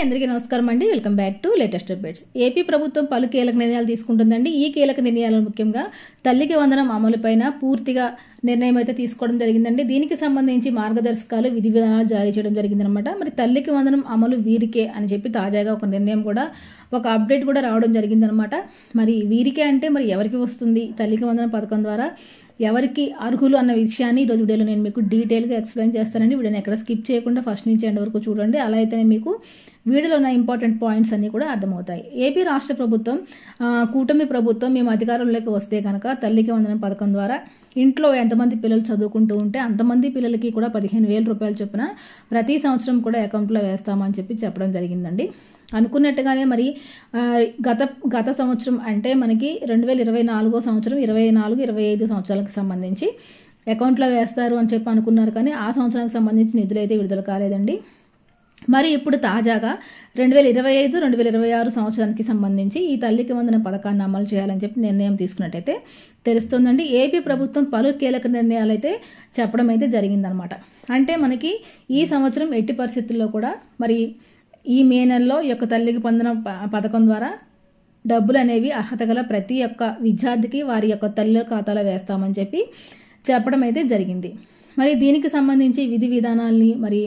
అందరికీ నమస్కారం అండి. Welcome back to latest updates. AP ప్రభుత్వం పలు కీలక నిర్ణయాలు తీసుకుంటుందండి. ఈ కీలక నిర్ణయాలు ముఖ్యంగా తల్లికి వందనం అమలుపైన పూర్తిగా నిర్ణయం అయితే తీసుకోవడం జరిగిందండి. దీనికి సంబంధించి మార్గదర్శకాలు విధి విధానాలు జారీ చేయడం జరిగిందనమాట. మరి తల్లికి వందనం అమలు వీరికే అని చెప్పి తాజాగా ఒక నిర్ణయం కూడా ఒక అప్డేట్ కూడా రావడం జరిగిందనమాట. మరి వీరికే అంటే మరి ఎవరికి వస్తుంది తల్లికి వందనం పథకం ద్వారా ఎవరికి అర్హులు అన్న విషయాన్ని ఈరోజు వీడియోలో నేను మీకు డీటెయిల్గా ఎక్స్ప్లెయిన్ చేస్తానండి. వీడియోని ఎక్కడ స్కిప్ చేయకుండా ఫస్ట్ నుంచి ఎండ్ వరకు చూడండి. అలా అయితేనే మీకు వీడియోలో ఉన్న ఇంపార్టెంట్ పాయింట్స్ అన్నీ కూడా అర్థమవుతాయి. ఏపీ రాష్ట్ర ప్రభుత్వం కూటమి ప్రభుత్వం మేము అధికారంలోకి వస్తే కనుక తల్లికి వందనం పథకం ద్వారా ఇంట్లో ఎంతమంది పిల్లలు చదువుకుంటూ ఉంటే అంతమంది పిల్లలకి కూడా 15,000 రూపాయలు చొప్పున ప్రతి సంవత్సరం కూడా అకౌంట్లో వేస్తామని చెప్పడం జరిగిందండి. అనుకున్నట్టుగానే మరి గత సంవత్సరం అంటే మనకి 2024 సంవత్సరం 24-25 సంవత్సరాలకు సంబంధించి అకౌంట్లో వేస్తారు అని చెప్పి అనుకున్నారు. కానీ ఆ సంవత్సరానికి సంబంధించి నిధులు అయితే విడుదల కాలేదండి. మరి ఇప్పుడు తాజాగా 2025-2026 సంవత్సరానికి సంబంధించి ఈ తల్లికి వందనం పథకాన్ని అమలు చేయాలని చెప్పి నిర్ణయం తీసుకున్నట్టయితే తెలుస్తుందండి. ఏపీ ప్రభుత్వం పలు కీలక నిర్ణయాలు అయితే చెప్పడం అయితే జరిగిందనమాట. అంటే మనకి ఈ సంవత్సరం ఎట్టి పరిస్థితుల్లో కూడా మరి ఈ మే నెలలో ఈ యొక్క తల్లికి వందనం పథకం ద్వారా డబ్బులు అనేవి అర్హత గల ప్రతి ఒక్క విద్యార్థికి వారి యొక్క తల్లి ఖాతాలో వేస్తామని చెప్పడం అయితే జరిగింది. మరి దీనికి సంబంధించి విధి విధానాల్ని మరి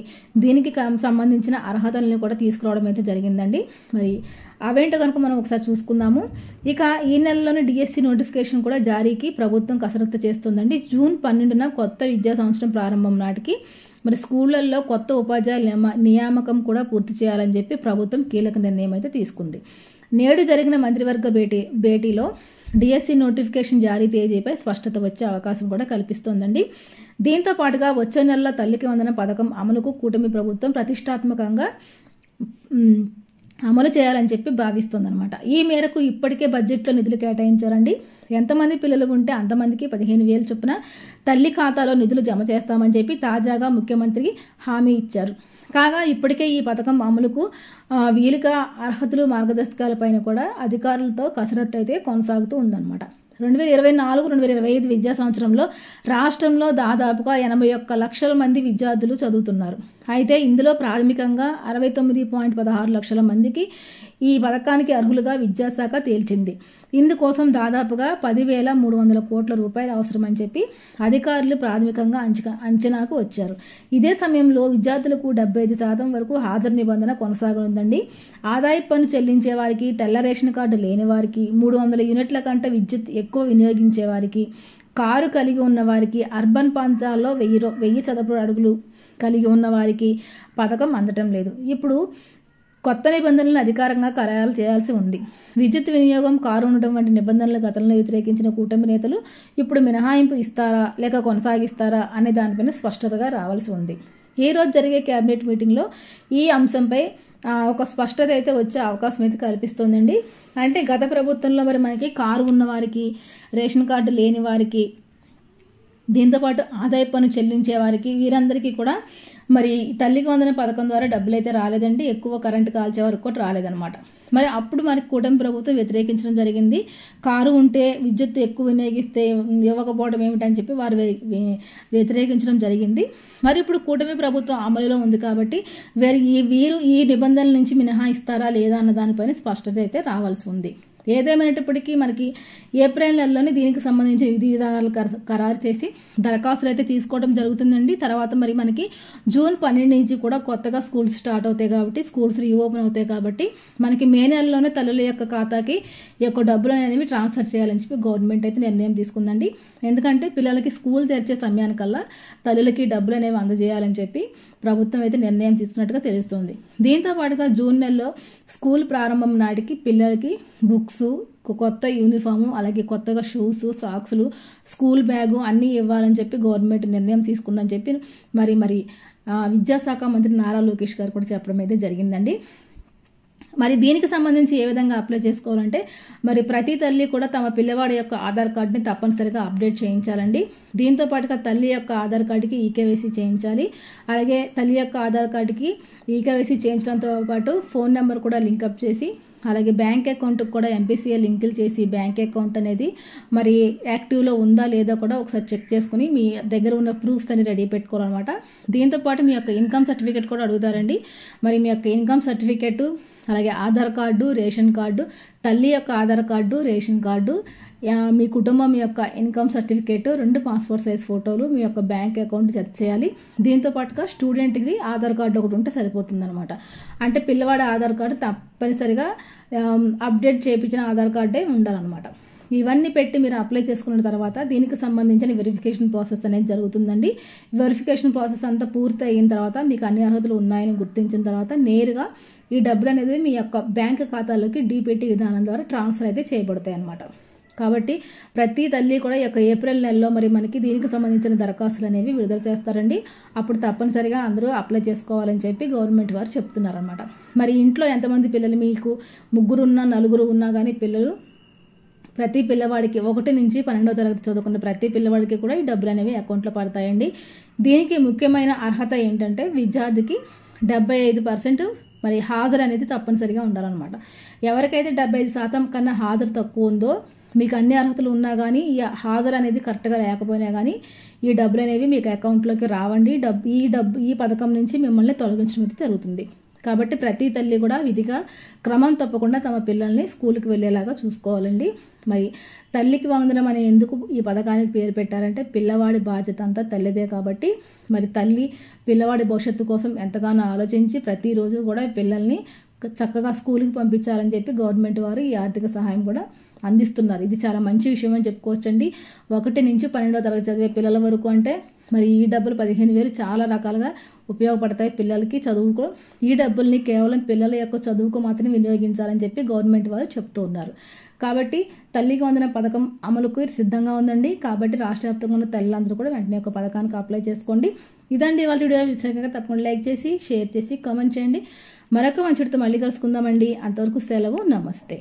దీనికి సంబంధించిన అర్హతల్ని కూడా తీసుకురావడం అయితే జరిగిందండి. మరి అవేంటో కనుక మనం ఒకసారి చూసుకుందాము. ఇక ఈ నెలలోనే డిఎస్సి నోటిఫికేషన్ కూడా జారీకి ప్రభుత్వం కసరత్తు చేస్తుందండి. జూన్ 12న కొత్త విద్యా సంవత్సరం ప్రారంభం నాటికి మరి స్కూళ్లలో కొత్త ఉపాధ్యాయుల నియామకం కూడా పూర్తి చేయాలని చెప్పి ప్రభుత్వం కీలక నిర్ణయం అయితే తీసుకుంది. నేడు జరిగిన మంత్రివర్గ భేటీలో డిఎస్సి నోటిఫికేషన్ జారీ తేదీపై స్పష్టత వచ్చే అవకాశం కూడా కల్పిస్తోందండి. దీంతో పాటుగా వచ్చే నెలలో తల్లికి వందనం పథకం అమలుకు కూటమి ప్రభుత్వం ప్రతిష్టాత్మకంగా అమలు చేయాలని చెప్పి భావిస్తోందనమాట. ఈ మేరకు ఇప్పటికే బడ్జెట్లో నిధులు కేటాయించారండి. ఎంతమంది పిల్లలు ఉంటే అంతమందికి 15,000 చొప్పున తల్లి ఖాతాలో నిధులు జమ చేస్తామని చెప్పి తాజాగా ముఖ్యమంత్రి హామీ ఇచ్చారు. కాగా ఇప్పటికే ఈ పథకం అమలుకు వీలుగా అర్హతలు మార్గదర్శకాలపైన కూడా అధికారులతో కసరత్తు అయితే కొనసాగుతూ ఉందన్నమాట. 2024-2025 విద్యా సంవత్సరంలో రాష్ట్రంలో దాదాపుగా 81 లక్షల మంది విద్యార్థులు చదువుతున్నారు. అయితే ఇందులో ప్రాథమికంగా 69.16 లక్షల మందికి ఈ పథకానికి అర్హులుగా విద్యాశాఖ తేల్చింది. ఇందుకోసం దాదాపుగా 10,300 కోట్ల రూపాయలు అవసరమని చెప్పి అధికారులు ప్రాథమికంగా అంచనాకు వచ్చారు. ఇదే సమయంలో విద్యార్థులకు 75% వరకు హాజరు నిబంధన కొనసాగనుందండి. ఆదాయపు పన్ను చెల్లించే వారికి, తెల్ల రేషన్ కార్డు లేని వారికి, 300 యూనిట్ల కంటే విద్యుత్ ఎక్కువ వినియోగించే వారికి, కారు కలిగి ఉన్న వారికి, అర్బన్ ప్రాంతాల్లో 1000 చదరపు అడుగులు కలిగి ఉన్న వారికి పథకం అందటం లేదు. ఇప్పుడు కొత్త నిబంధనలను అధికారంగా ఖరారు చేయాల్సి ఉంది. విద్యుత్ వినియోగం, కారు ఉండటం వంటి నిబంధనలు గతంలో వ్యతిరేకించిన కూటమి నేతలు ఇప్పుడు మినహాయింపు ఇస్తారా లేక కొనసాగిస్తారా అనే దానిపైన స్పష్టతగా రావాల్సి ఉంది. ఈ రోజు జరిగే కేబినెట్ మీటింగ్లో ఈ అంశంపై ఒక స్పష్టత అయితే వచ్చే అవకాశం అయితే కల్పిస్తోందండి. అంటే గత ప్రభుత్వంలో మరి మనకి కారు ఉన్న వారికి, రేషన్ కార్డు లేని వారికి, దీంతోపాటు ఆదాయ పన్ను చెల్లించే వారికి వీరందరికీ కూడా మరి తల్లికి వందనం పథకం ద్వారా డబ్బులు అయితే రాలేదండి. ఎక్కువ కరెంటు కాల్చే వరకు కూడా రాలేదన్నమాట. మరి అప్పుడు మనకి కూటమి ప్రభుత్వం వ్యతిరేకించడం జరిగింది. కారు ఉంటే విద్యుత్ ఎక్కువ వినియోగిస్తే ఇవ్వకపోవడం ఏమిటని చెప్పి వారు వ్యతిరేకించడం జరిగింది. మరి ఇప్పుడు కూటమి ప్రభుత్వం అమలులో ఉంది కాబట్టి వీరు ఈ నిబంధనల నుంచి మినహాయిస్తారా లేదా అన్న దానిపైన స్పష్టత అయితే రావాల్సి ఉంది. ఏదేమైనప్పటికీ మనకి ఏప్రిల్ నెలలోనే దీనికి సంబంధించిన విధి విధానాలు ఖరారు చేసి దరఖాస్తులు అయితే తీసుకోవడం జరుగుతుందండి. తర్వాత మరి మనకి జూన్ 12 నుంచి కూడా కొత్తగా స్కూల్స్ స్టార్ట్ అవుతాయి కాబట్టి, స్కూల్స్ రీఓపెన్ అవుతాయి కాబట్టి మనకి మే నెలలోనే తల్లుల యొక్క ఖాతాకి ఈ యొక్క డబ్బులు అనేవి ట్రాన్స్ఫర్ చేయాలని చెప్పి గవర్నమెంట్ అయితే నిర్ణయం తీసుకుందండి. ఎందుకంటే పిల్లలకి స్కూల్ తెరిచే సమయానికల్లా తల్లులకి డబ్బులు అనేవి అందజేయాలని చెప్పి ప్రభుత్వం అయితే నిర్ణయం తీసుకున్నట్టుగా తెలుస్తుంది. దీంతో పాటుగా జూన్ నెలలో స్కూల్ ప్రారంభం నాటికి పిల్లలకి బుక్స్, కొత్త యూనిఫాము, అలాగే కొత్తగా షూస్, సాక్స్లు, స్కూల్ బ్యాగు అన్నీ ఇవ్వాలని చెప్పి గవర్నమెంట్ నిర్ణయం తీసుకుందని చెప్పి మరి విద్యాశాఖ మంత్రి నారా లోకేష్ గారు కూడా చెప్పడం అయితే జరిగిందండి. మరి దీనికి సంబంధించి ఏ విధంగా అప్లై చేసుకోవాలంటే మరి ప్రతి తల్లి కూడా తమ పిల్లవాడి యొక్క ఆధార్ కార్డుని తప్పనిసరిగా అప్డేట్ చేయించాలండి. దీంతో పాటుగా తల్లి యొక్క ఆధార్ కార్డుకి ఈకేవైసీ చేయించాలి. అలాగే తల్లి యొక్క ఆధార్ కార్డుకి ఈకేవైసీ చేయించడంతో పాటు ఫోన్ నెంబర్ కూడా లింకప్ చేసి అలాగే బ్యాంక్ అకౌంట్కి కూడా ఎంపీసీఏ లింకులు చేసి బ్యాంక్ అకౌంట్ అనేది మరి యాక్టివ్లో ఉందా లేదా కూడా ఒకసారి చెక్ చేసుకుని మీ దగ్గర ఉన్న ప్రూఫ్స్ అన్ని రెడీ పెట్టుకోవాలన్నమాట. దీంతోపాటు మీ యొక్క ఇన్కమ్ సర్టిఫికేట్ కూడా అడుగుతారండి. మరి మీ యొక్క ఇన్కమ్ సర్టిఫికేట్ అలాగే ఆధార్ కార్డు, రేషన్ కార్డు, తల్లి యొక్క ఆధార్ కార్డు, రేషన్ కార్డు, మీ కుటుంబం యొక్క ఇన్కమ్ సర్టిఫికేట్, 2 పాస్పోర్ట్ సైజ్ ఫోటోలు, మీ యొక్క బ్యాంక్ అకౌంట్ చెక్ చేయాలి. దీంతో పాటుగా స్టూడెంట్కి ఆధార్ కార్డు ఒకటి ఉంటే సరిపోతుంది అనమాట. అంటే పిల్లవాడి ఆధార్ కార్డు తప్పనిసరిగా అప్డేట్ చేయించిన ఆధార్ కార్డే ఉండాలన్నమాట. ఇవన్నీ పెట్టి మీరు అప్లై చేసుకున్న తర్వాత దీనికి సంబంధించిన వెరిఫికేషన్ ప్రాసెస్ అనేది జరుగుతుందండి. వెరిఫికేషన్ ప్రాసెస్ అంతా పూర్తి అయిన తర్వాత మీకు అన్ని అర్హతలు ఉన్నాయని గుర్తించిన తర్వాత నేరుగా ఈ డబ్బులు అనేది మీ యొక్క బ్యాంక్ ఖాతాలోకి డీపీటీ విధానం ద్వారా ట్రాన్స్ఫర్ అయితే చేయబడతాయి అన్నమాట. కాబట్టి ప్రతి తల్లి కూడా ఈ యొక్క ఏప్రిల్ నెలలో మరి మనకి దీనికి సంబంధించిన దరఖాస్తులు అనేవి విడుదల చేస్తారండి. అప్పుడు తప్పనిసరిగా అందరూ అప్లై చేసుకోవాలని చెప్పి గవర్నమెంట్ వారు చెప్తున్నారన్నమాట. మరి ఇంట్లో ఎంతమంది పిల్లలు, మీకు 3 ఉన్నా 4 ఉన్నా కానీ పిల్లలు, ప్రతి పిల్లవాడికి 1 నుంచి 12వ తరగతి చదువుకున్న ప్రతి పిల్లవాడికి కూడా ఈ డబ్బులు అనేవి అకౌంట్లో పడతాయండి. దీనికి ముఖ్యమైన అర్హత ఏంటంటే విద్యార్థికి 75% మరి హాజరు అనేది తప్పనిసరిగా ఉండాలన్నమాట. ఎవరికైతే 75% కన్నా హాజరు తక్కువ ఉందో, మీకు అన్ని అర్హతలు ఉన్నా కానీ ఈ హాజరు అనేది కరెక్ట్గా లేకపోయినా కానీ ఈ డబ్బులు అనేవి మీకు అకౌంట్లోకి రావండి. ఈ పథకం నుంచి మిమ్మల్ని తొలగించడం జరుగుతుంది. కాబట్టి ప్రతి తల్లి కూడా విధిగా క్రమం తప్పకుండా తమ పిల్లల్ని స్కూల్కి వెళ్ళేలాగా చూసుకోవాలండి. మరి తల్లికి వందనం అని ఎందుకు ఈ పథకానికి పేరు పెట్టారంటే పిల్లవాడి బాధ్యత అంతా తల్లిదే కాబట్టి మరి తల్లి పిల్లవాడి భవిష్యత్తు కోసం ఎంతగానో ఆలోచించి ప్రతిరోజు కూడా పిల్లల్ని చక్కగా స్కూల్కి పంపించాలని చెప్పి గవర్నమెంట్ వారు ఈ ఆర్థిక సహాయం కూడా అందిస్తున్నారు. ఇది చాలా మంచి విషయం అని చెప్పుకోవచ్చండి. 1 నుంచి 12వ తరగతి చదివే పిల్లల వరకు అంటే మరి ఈ డబ్బులు 15,000 చాలా రకాలుగా ఉపయోగపడతాయి పిల్లలకి చదువుకు. ఈ డబ్బుల్ని కేవలం పిల్లల యొక్క చదువుకు మాత్రమే వినియోగించాలని చెప్పి గవర్నమెంట్ వారు చెప్తూ ఉన్నారు. కాబట్టి తల్లికి వందనం పథకం అమలుకు సిద్ధంగా ఉందండి. కాబట్టి రాష్ట్ర వ్యాప్తంగా ఉన్న తల్లులందరూ కూడా వెంటనే ఒక పథకానికి అప్లై చేసుకోండి. ఇదండి వాళ్ళ వీడియో. విషయంగా తప్పకుండా లైక్ చేసి, షేర్ చేసి, కామెంట్ చేయండి. మరొక మంచితో మళ్ళీ కలుసుకుందామండి. అంతవరకు సెలవు. నమస్తే.